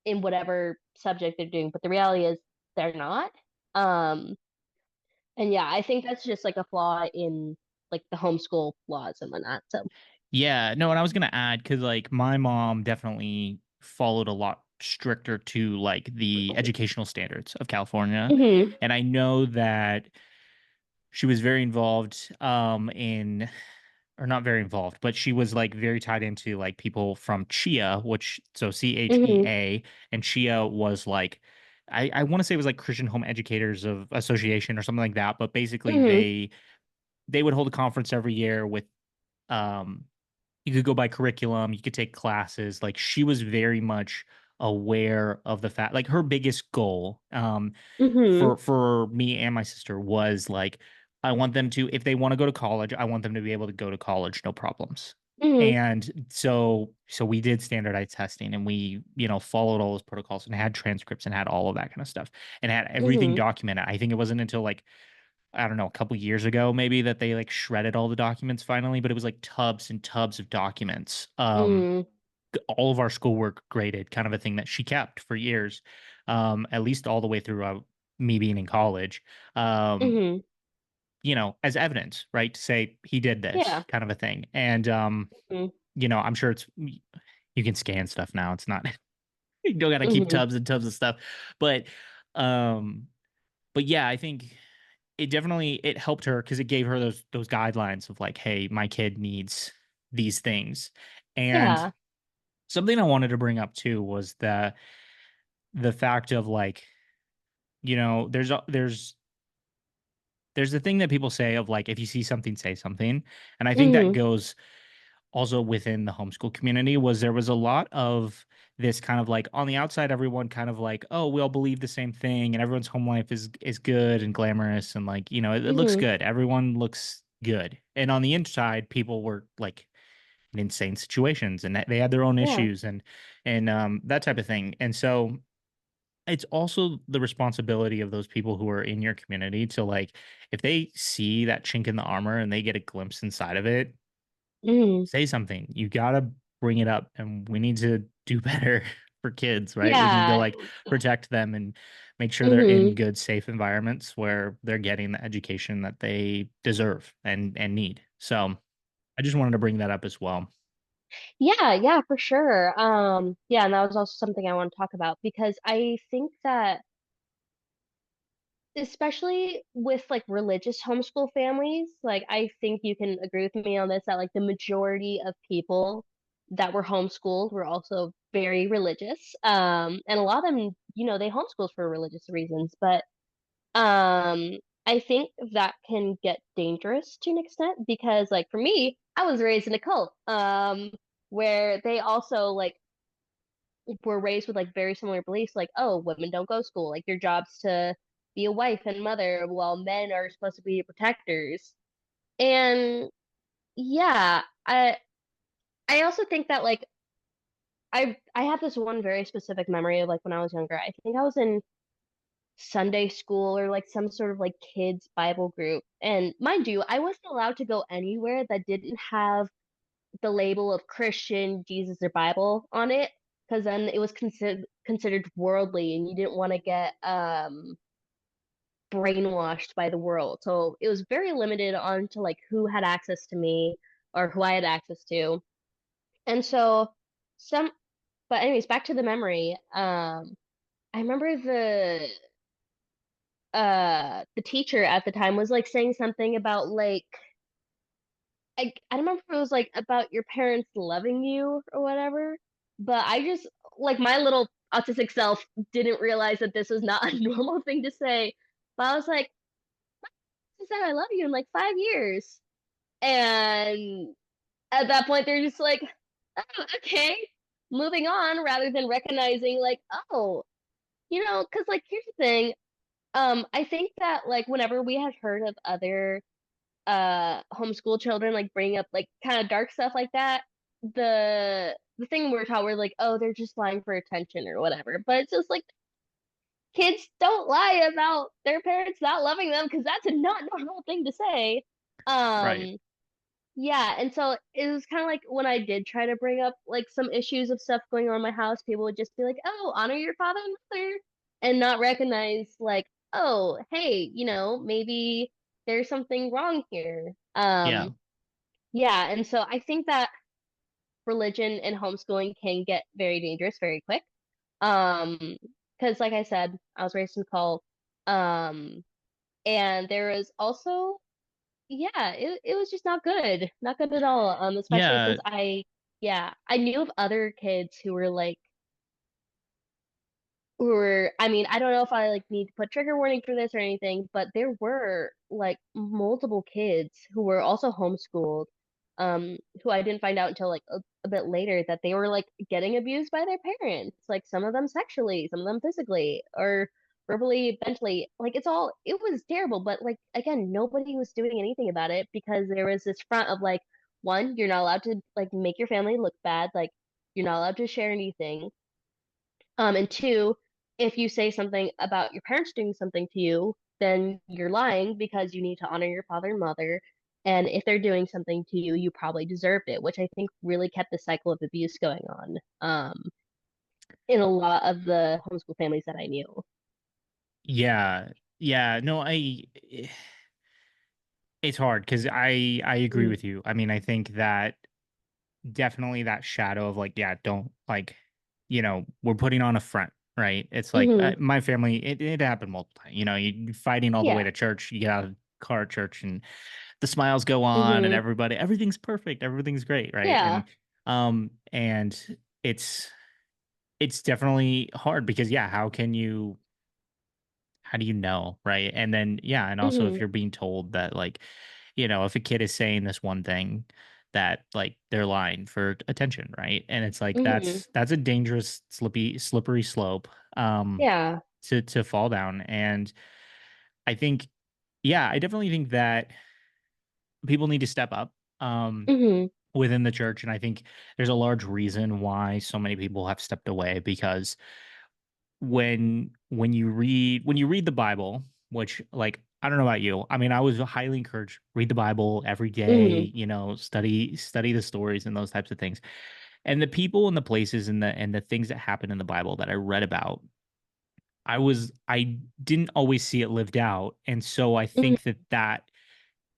in whatever subject they're doing, but the reality is they're not. Um, and yeah, I think that's just like a flaw in like the homeschool laws and whatnot. So, Yeah, no, and I was gonna add because like my mom definitely followed a lot stricter to like the educational standards of California, hmm and I know that she was very involved in or not very involved, but she was like very tied into like people from CHEA, which so hmm CHEA, and CHEA was like I want to say it was like Christian Home Educators of Association or something like that, but basically hmm they would hold a conference every year with um you could go by curriculum, you could take classes. Like she was very much aware of the fact, like her biggest goal, hmm for me and my sister was like, I want them to, if they want to go to college, I want them to be able to go to college, no problems. hmm And so we did standardized testing and we, followed all those protocols and had transcripts and had all of that kind of stuff and had everything hmm documented. I think it wasn't until like I don't know, a couple years ago, maybe that they like shredded all the documents finally, but it was like tubs and tubs of documents. Mm, All of our schoolwork graded, kind of a thing that she kept for years, at least all the way through me being in college. Um, mm-hmm. as evidence, right? To say he did this Yeah. kind of a thing. And Mm-hmm. I'm sure you can scan stuff now. It's not you don't gotta keep Mm-hmm. tubs and tubs of stuff. But um, but yeah, I think it helped her because it gave her those guidelines of like, hey, my kid needs these things. And Yeah. something I wanted to bring up too was the fact of like, there's the thing that people say of like, if you see something, say something. And I think that Mm-hmm. goes also within the homeschool community. There was a lot of this kind of like on the outside, everyone kind of like, oh, we all believe the same thing, and everyone's home life is good and glamorous, and like, it looks Mm-hmm. good. Everyone looks good. And on the inside, people were like in insane situations, and they had their own Yeah. issues and that type of thing. And so it's also the responsibility of those people who are in your community to like, if they see that chink in the armor and they get a glimpse inside of it, Mm-hmm. say something. You gotta bring it up, and we need to do better for kids, right? We need to Yeah. like protect them and make sure they're in Mm-hmm. good, safe environments where they're getting the education that they deserve and need. So I just wanted to bring that up as well. Yeah, yeah, for sure. Yeah, and that was also something I want to talk about because I think that especially with like religious homeschool families, like I think you can agree with me on this that like the majority of people that were homeschooled were also very religious. And a lot of them, they homeschooled for religious reasons, but um I think that can get dangerous to an extent because like for me, I was raised in a cult, where they also like were raised with like very similar beliefs, like, oh, women don't go to school, like your job's to be a wife and mother, while men are supposed to be protectors. And yeah, I also think that like I have this one very specific memory of like when I was younger. I think I was in Sunday school or like some sort of like kids Bible group. And mind you, I wasn't allowed to go anywhere that didn't have the label of Christian, Jesus, or Bible on it, because then it was considered worldly, and you didn't want to get brainwashed by the world. So it was very limited on to like who had access to me or who I had access to. And so some, but anyways, back to the memory. I remember the teacher at the time was like saying something about like I don't remember if it was like about your parents loving you or whatever, but I just like my little autistic self didn't realize that this was not a normal thing to say. But I was like, I said I love you in like 5 years. And at that point they're just like, oh, okay, moving on rather than recognizing like, oh, because like here's the thing. I think that like whenever we had heard of other homeschool children like bring up like kind of dark stuff like that, the thing we're taught, we're like, oh, they're just lying for attention or whatever. But it's just like kids don't lie about their parents not loving them because that's a not normal thing to say. Right. um yeah, and so it was kind of like when I did try to bring up like some issues of stuff going on in my house, people would just be like, oh, honor your father and mother, and not recognize like, oh, hey, maybe there's something wrong here. Yeah. Yeah, and so I think that religion and homeschooling can get very dangerous very quick. Um, because like I said, I was raised in a cult. Um, and there was also, yeah, it was just not good. Not good at all. Especially Yeah. since yeah, I knew of other kids who were like I mean, I don't know if I like need to put trigger warning for this or anything, but there were like multiple kids who were also homeschooled, who I didn't find out until like a bit later that they were like getting abused by their parents, like some of them sexually, some of them physically, or verbally, mentally. Like it was terrible, but like again, nobody was doing anything about it because there was this front of like, one, you're not allowed to like make your family look bad, like you're not allowed to share anything. And two, if you say something about your parents doing something to you, then you're lying because you need to honor your father and mother. And if they're doing something to you, you probably deserved it, which I think really kept the cycle of abuse going on in a lot of the homeschool families that I knew. Yeah. Yeah. No, it's hard because I agree Mm-hmm. with you. I mean, I think that definitely that shadow of like, yeah, don't like, we're putting on a front, right? It's like Mm-hmm. my family, it happened multiple times. You fighting all the way Yeah. to church, you get out of the car at church and the smiles go on and Mm-hmm. everything's perfect, everything's great, right? Yeah. And it's it's definitely hard because yeah, how do you know, right? And then yeah, and also if Mm-hmm. you're being told that like, if a kid is saying this one thing that like they're lying for attention, right? And it's like Mm-hmm. that's a dangerous slippery slope Yeah. to fall down. And I think yeah, I definitely think that people need to step up Mm-hmm. within the church, and I think there's a large reason why so many people have stepped away because when you read the Bible, which like I don't know about you, I mean I was highly encouraged read the Bible every Mm-hmm. day, study the stories and those types of things, and the people and the places and the things that happen in the Bible that I read about, I didn't always see it lived out, and so I think Mm-hmm. that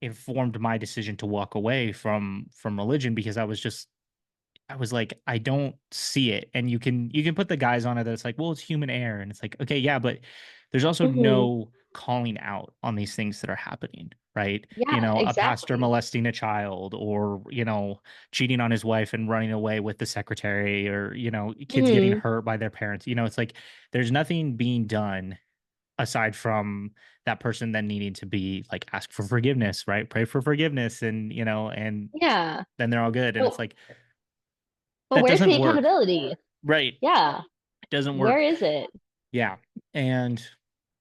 informed my decision to walk away from religion because I was like, I don't see it. And you can put the guys on it that's like, well, it's human error. And it's like, okay, yeah, but there's also Mm-hmm. no calling out on these things that are happening, right? Yeah, A pastor exactly. molesting a child or, cheating on his wife and running away with the secretary or, kids getting Mm-hmm. hurt by their parents. It's like there's nothing being done aside from that person then needing to be like ask for forgiveness, right? Pray for forgiveness and Yeah. then they're all good. And it's But like but that where's the doesn't work. accountability? Right. Yeah. It doesn't Where work. is it? Yeah. And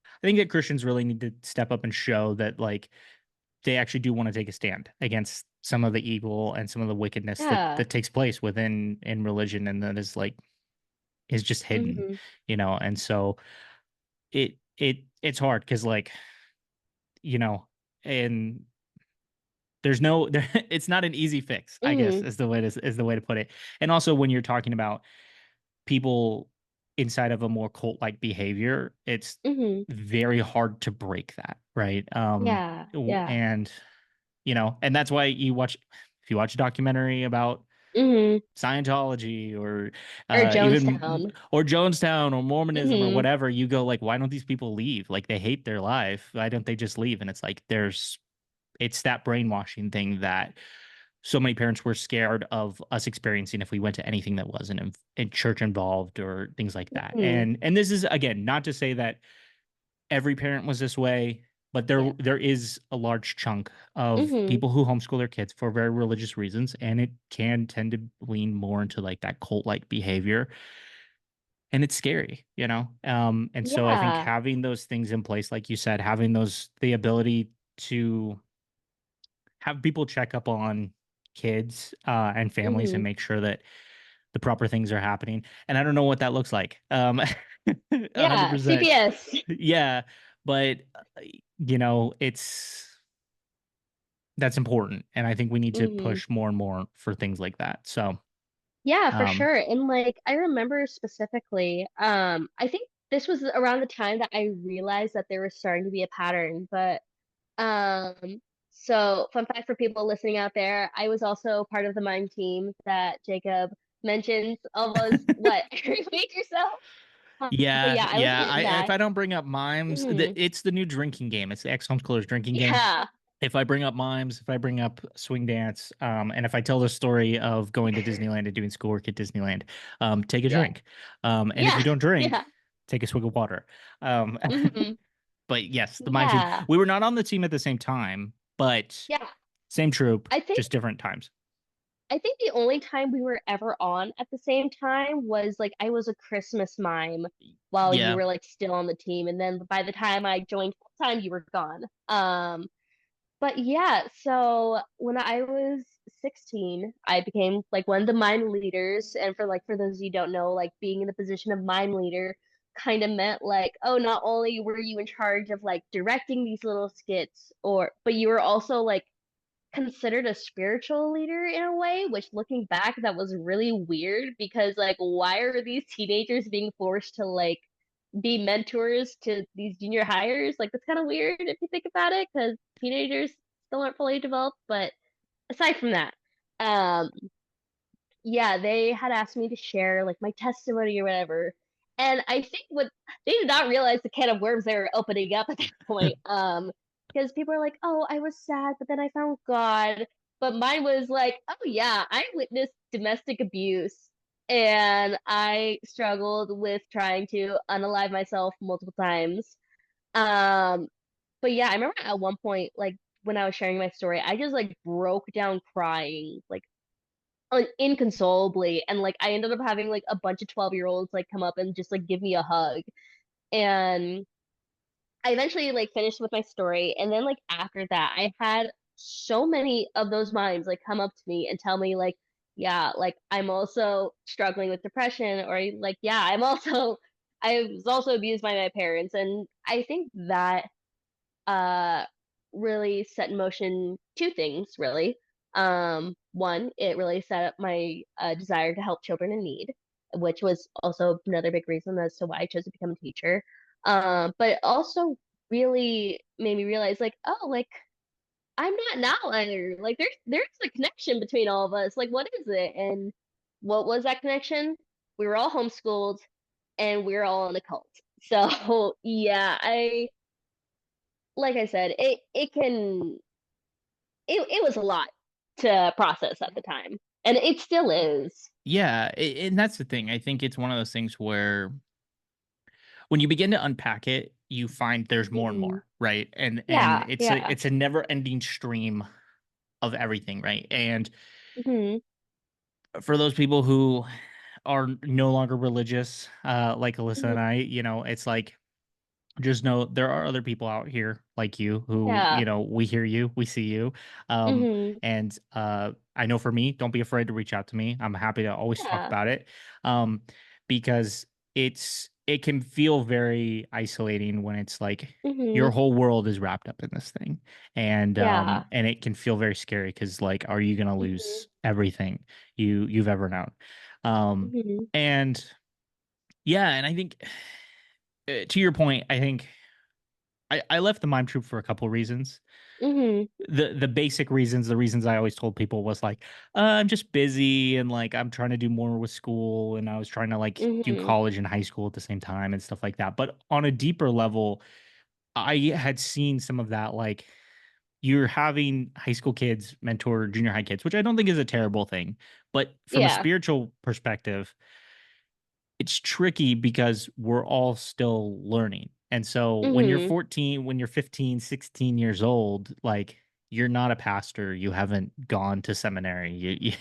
I think that Christians really need to step up and show that like they actually do want to take a stand against some of the evil and some of the wickedness that Yeah. that takes place within in religion and that is just hidden, Mm-hmm. and so it's hard because like, you know, and there's no it's not an easy fix, I guess Mm-hmm. is the way to put it. And also when you're talking about people inside of a more cult like behavior, it's Mm-hmm. very hard to break that, right? Yeah. Yeah. And and that's why if you watch a documentary about Mm-hmm. Scientology or Or even Jonestown. or Jonestown or Mormonism or Mm-hmm. whatever, you go like, why don't these people leave? Like they hate their life. Why don't they just leave? And it's like it's that brainwashing thing that so many parents were scared of us experiencing if we went to anything that wasn't in church involved or things like that. Mm-hmm. And this is again not to say that every parent was this way, but there Yeah. there is a large chunk of Mm-hmm. people who homeschool their kids for very religious reasons, and it can tend to lean more into like that cult like behavior, and it's scary, and so I think Yeah. having those things in place, like you said, having those the ability to have people check up on kids and families and Mm-hmm. make sure that the proper things are happening. And I don't know what that looks like. 100%. Yeah. CPS. Yeah, but it's that's important, and I think we need to Mm-hmm. push more and more for things like that. So, Yeah, for um, sure. And like I remember specifically, I think this was around the time that I realized that there was starting to be a pattern. But so fun fact for people listening out there, I was also part of the mime team that Jacob mentions almost what every week or so. But yeah, yeah, I was yeah. in If that. I don't bring up mimes, Hmm. it's the new drinking game. It's the ex-homeschoolers drinking game. Yeah. If I bring up mimes, if I bring up swing dance, and if I tell the story of going to Disneyland and doing schoolwork at Disneyland, take a Yeah. drink. And if Yeah. you don't drink, Yeah. take a swig of water. Um, Hmm. but yes, the mime team. Yeah. We were not on the team at the same time, but Yeah. same troop, I think just different times. I think the only time we were ever on at the same time was like I was a Christmas mime while you Yeah, were like still on the team, and then by the time I joined full time, you were gone. But yeah, so when I was 16, I became like one of the mime leaders, and for those of you who don't know, like being in the position of mime leader kind of meant like, oh, not only were you in charge of like directing these little skits, or but you were also like considered a spiritual leader in a way, which looking back, that was really weird because like why are these teenagers being forced to like be mentors to these junior hires? Like that's kind of weird if you think about it, because teenagers still aren't fully developed. But aside from that, um, yeah, they had asked me to share like my testimony or whatever. And I think what they did not realize the can of worms they were opening up at that point. Because people are like, "Oh, I was sad, but then I found God." But mine was like, "Oh yeah, I witnessed domestic abuse, and I struggled with trying to unalive myself multiple times." Um, but yeah, I remember at one point, like when I was sharing my story, I just like broke down crying, like inconsolably, and like I ended up having like a bunch of 12-year-olds like come up and just like give me a hug. And I eventually like finished with my story, and then like after that I had so many of those mimes like come up to me and tell me like, yeah, like I'm also struggling with depression, or like, yeah, I was also abused by my parents. And I think that uh really set in motion two things really. One, it really set up my desire to help children in need, which was also another big reason as to why I chose to become a teacher. But it also really made me realize like, oh, like I'm not an outlier. Like there's a connection between all of us. Like what is it? And what was that connection? We were all homeschooled and we were all in a cult. So yeah, I like I said, it was a lot to process at the time. And it still is. Yeah, and that's the thing. I think it's one of those things where when you begin to unpack it, you find there's more and Hmm. more, right? And Yeah, yeah. it's a never-ending stream of everything, right? And Hmm. for those people who are no longer religious, like Alyssa and Hmm. I, it's like just know there are other people out here like you who, Yeah. we hear you, we see you. Um, Hmm. and I know for me, don't be afraid to reach out to me. I'm happy to always talk Yeah. about it. Um, because it can feel very isolating when it's like your Hmm. whole world is wrapped up in this thing. Yeah. And it can feel very scary because like, are you gonna Hmm. lose everything you've ever known? Um, Hmm. and yeah, and I think to your point, I think I left the mime troupe for a couple reasons. Hmm. The basic reasons, the reasons I always told people was like, I'm just busy and like I'm trying to do more with school and I was trying to like do Hmm. college and high school at the same time and stuff like that. But on a deeper level, I had seen some of that like you're having high school kids mentor junior high kids, which I don't think is a terrible thing. But from a Yeah. spiritual perspective, it's tricky because we're all still learning. And so when you're Hmm. 14, when you're 15, 16 years old, like you're not a pastor, you haven't gone to seminary.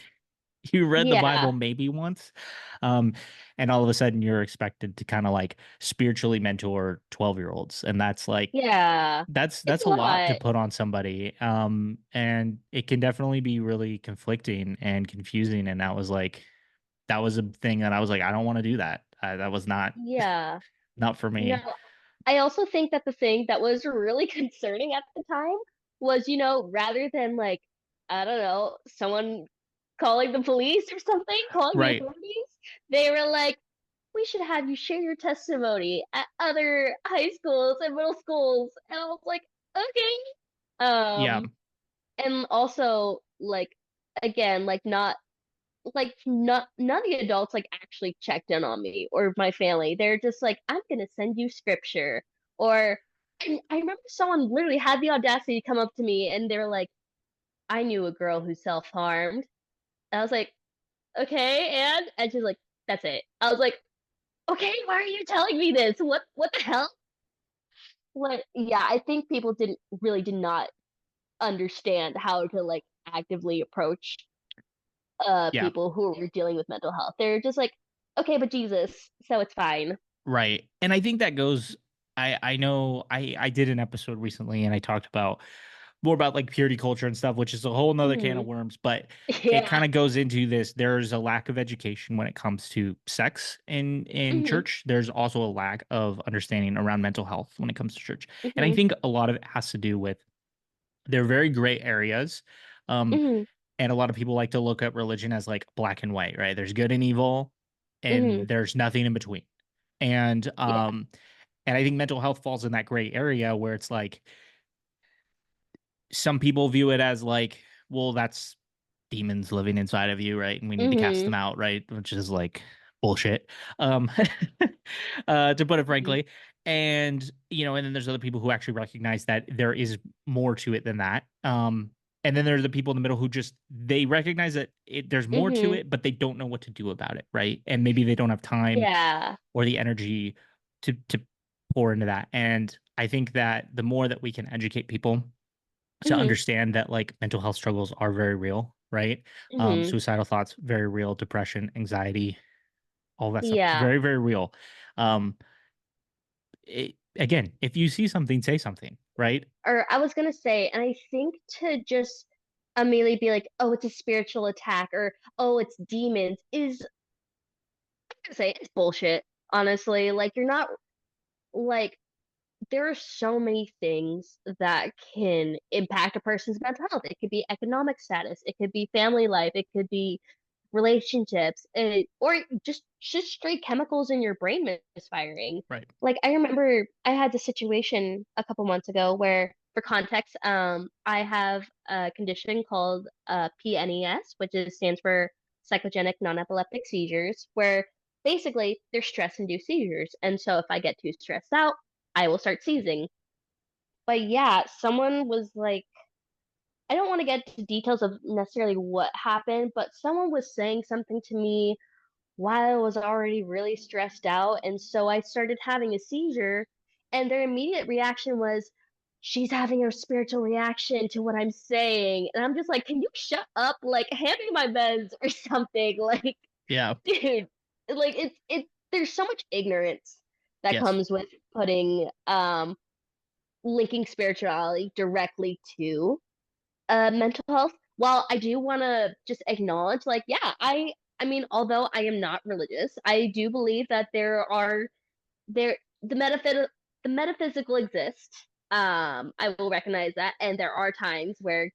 You read the Bible Yeah. maybe once. Um, and all of a sudden you're expected to kind of like spiritually mentor 12-year-olds. And that's like Yeah. It's that's a a lot to lot. put on somebody. And it can definitely be really conflicting and confusing. And that was a thing that I was like, I don't want to do that. That was Yeah. not for You me. know, I also think that the thing that was really concerning at the time was, rather than like, I don't know, someone calling the police or something, calling the Right. authorities, they were like, we should have you share your testimony at other high schools and middle schools. And I was like, okay. Yeah. And also like again, like not none of the adults like actually checked in on me or my family. They're just like, I'm gonna send you scripture. Or and I remember someone literally had the audacity to come up to me and they're like, I knew a girl who self-harmed. And I was like, okay, and she's like, that's it. I was like, okay, why are you telling me this? What the hell? Like, yeah, I think people did not understand how to like actively approach Yeah. people who were dealing with mental health. They're just like, okay, but Jesus, so it's fine. Right. And I think that goes I know I did an episode recently and I talked about more about like purity culture and stuff, which is a whole nother can of Mhm. worms, but it Yeah. kind of goes into this. There's a lack of education when it comes to sex in Mhm. church. There's also a lack of understanding around mental health when it comes to church. And I Mhm. think a lot of it has to do with they're very gray areas. Um, Mhm. and a lot of people like to look at religion as like black and white, right? There's good and evil, Mhm. and there's nothing in between. And Yeah. um, and I think mental health falls in that gray area where it's like some people view it as like, well, that's demons living inside of you, right? And we need to cast them Mhm. out, right? Which is like bullshit, um, to put it Mhm. frankly. And and then there's other people who actually recognize that there is more to it than that. And then there's the people in the middle who just they recognize that there's more to Mhm. it, but they don't know what to do about it, right? And maybe they don't have time Yeah. or the energy to pour into that. And I think that the more that we can educate people to Mhm. understand that like mental health struggles are very real, right? Mhm. Suicidal thoughts, very real, depression, anxiety, all that stuff, it's Yeah. very, very real. Um, Again, if you see something, say something, right? Or I was gonna say, and I think to just immediately be like, oh, it's a spiritual attack, or oh, it's demons, is I'm gonna say it's bullshit. Honestly, like you're not like there are so many things that can impact a person's mental health. It could be economic status, it could be family life, it could be relationships, or just straight chemicals in your brain misfiring. Right. Like I remember I had this situation a couple months ago where, for context, I have a condition called PNES, which stands for psychogenic non-epileptic seizures, where basically they're stress-induced seizures. And so if I get too stressed out, I will start seizing. But yeah, someone was like, I don't want to get into details of necessarily what happened, but someone was saying something to me while I was already really stressed out. And so I started having a seizure, and their immediate reaction was, she's having a spiritual reaction to what I'm saying. And I'm just like, can you shut up? Like, hand me my meds or something. Like, Yeah. dude, like there's so much ignorance that Yes. comes with putting linking spirituality directly to mental health. While I do want to just acknowledge, like, yeah, I mean, although I am not religious, I do believe that there the metaphysical exists. I will recognize that, and there are times where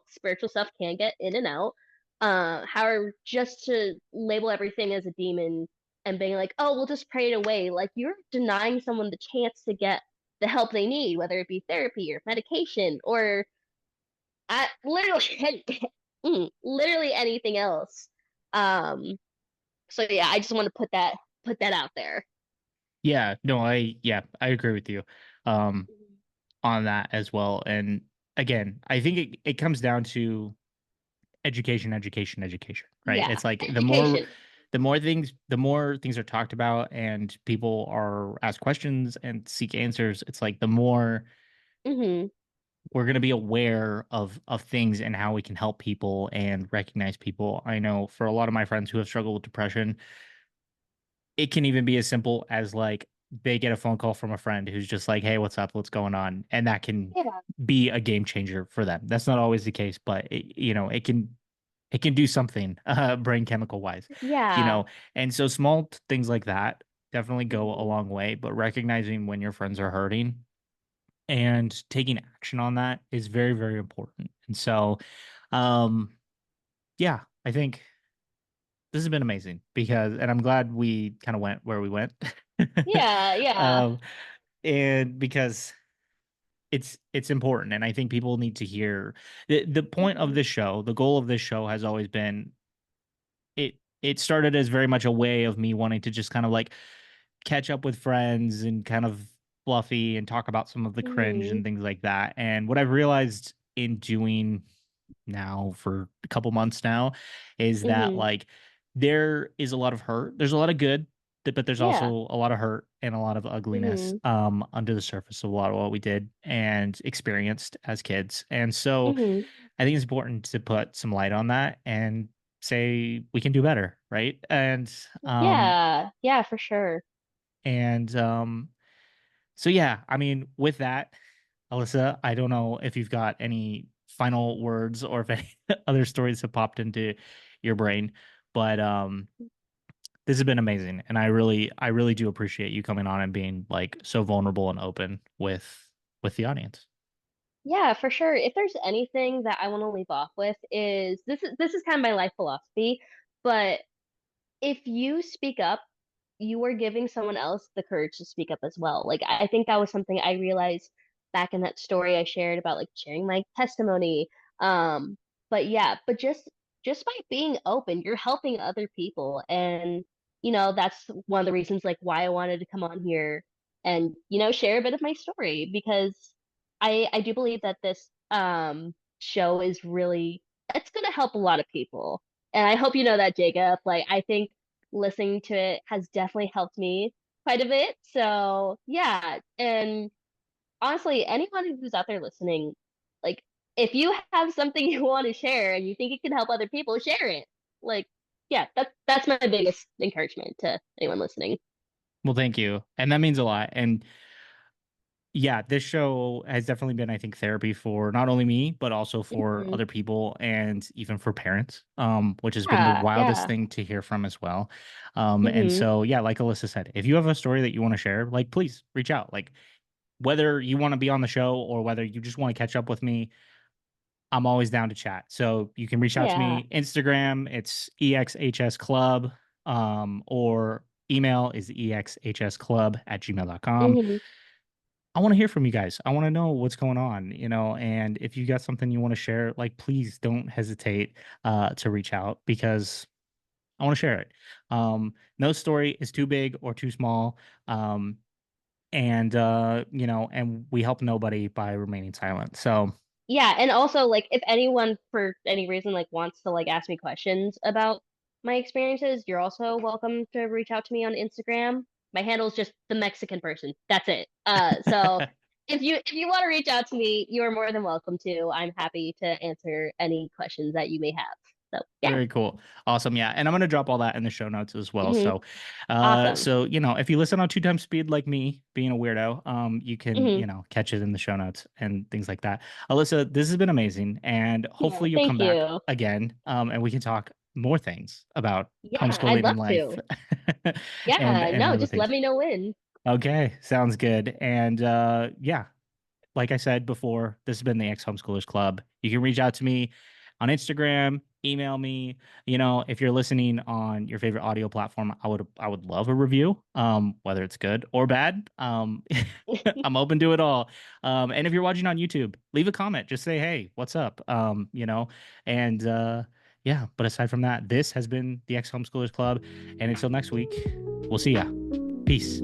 spiritual stuff can get in and out. However, just to label everything as a demon and being like, oh, we'll just pray it away, like you're denying someone the chance to get the help they need, whether it be therapy or medication or literally literally anything else. Um, so yeah, I just want to put that out there. Yeah. No, I agree with you on that as well. And again, I think it comes down to education, education, education, right? Yeah, It's like education. the more things are talked about and people are asked questions and seek answers, it's like the more Hmm. we're going to be aware of things and how we can help people and recognize people. I know for a lot of my friends who have struggled with depression, it can even be as simple as like they get a phone call from a friend who's just like, "Hey, what's up? What's going on?" And that can Yeah, be a game changer for them. That's not always the case, but it can do something brain chemical wise, you yeah. know. And so small things like that definitely go a Hmm. long way, but recognizing when your friends are hurting and taking action on that is very, very important. And so, um, yeah, I think this has been amazing because, and I'm glad we kind of went where we went. Yeah, yeah. um, and because it's important, and I think people need to hear the point of Hmm. this show. The goal of this show has always been it started as very much a way of me wanting to just kind of like catch up with friends and kind of fluffy and talk about some of the cringe Hmm. and things like that. And what I've realized in doing now for a couple months now is that Hmm. like there is a lot of hurt. There's a lot of good, but there's also Yeah. a lot of hurt and a lot of ugliness Hmm. under the surface of a lot of what we did and experienced as kids. And so Hmm. I think it's important to put some light on that and say we can do better, right? Yeah, yeah, for sure. And so yeah, I mean, with that, Alyssa, I don't know if you've got any final words or if any other stories have popped into your brain, but this has been amazing, and I really do appreciate you coming on and being like so vulnerable and open with the audience. Yeah, for sure. If there's anything that I want to leave off with is this is kind of my life philosophy, but if you speak up, you are giving someone else the courage to speak up as well. Like I think that was something I realized back in that story I shared about like sharing my testimony. Um, but yeah, but just by being open, you're helping other people. And that's one of the reasons like why I wanted to come on here and share a bit of my story because I do believe that this show is really it's gonna help a lot of people. And I hope you know that, Jacob. Like I think listening to it has definitely helped me quite a bit. So yeah, and honestly, anyone who's out there listening, like if you have something you want to share and you think it can help other people, share it. Like, yeah, that's my biggest encouragement to anyone listening. Well, thank you, and that means a lot. And yeah, this show has definitely been, I think, therapy for not only me, but also for Hmm. other people and even for parents, which has been the Yeah, wildest yeah. thing to hear from as well. And Hmm. so, yeah, like Alyssa said, if you have a story that you want to share, like, please reach out. Like, whether you want to be on the show or whether you just want to catch up with me, I'm always down to chat. So you can reach out to Yeah. me. Instagram, it's EXHS Club, or email is exhsclub at gmail.com. Hmm. I want to hear from you guys. I want to know what's going on, and if you got something you want to share, like please don't hesitate to reach out because I want to share it. No story is too big or too small. And we help nobody by remaining silent. So Yeah, and also like if anyone for any reason like wants to like ask me questions about my experiences, you're also welcome to reach out to me on Instagram. My handle is just the Mexican person. That's it. So if you want to reach out to me, you are more than welcome to. I'm happy to answer any questions that you may have. So yeah. very cool. Awesome. Yeah. And I'm gonna drop all that in the show notes as well. Hmm. So Awesome. if you listen on two times speed like me, being a weirdo, you can, Hmm. catch it in the show notes and things like that. Alyssa, this has been amazing. And Yeah, hopefully you'll come thank back you. again. And we can talk more things about Yeah, I'd homeschooling and love life to. and Yeah, no, other just let things. me know when. Okay, sounds good. And yeah, like I said before, this has been the Ex-Homeschoolers Club. You can reach out to me on Instagram, email me. If you're listening on your favorite audio platform, I would love a review, whether it's good or bad. I'm open to it all. And if you're watching on YouTube, leave a comment. Just say, hey, what's up? And yeah, but aside from that, this has been the Ex-Homeschoolers Club. And until next week, we'll see ya. Peace.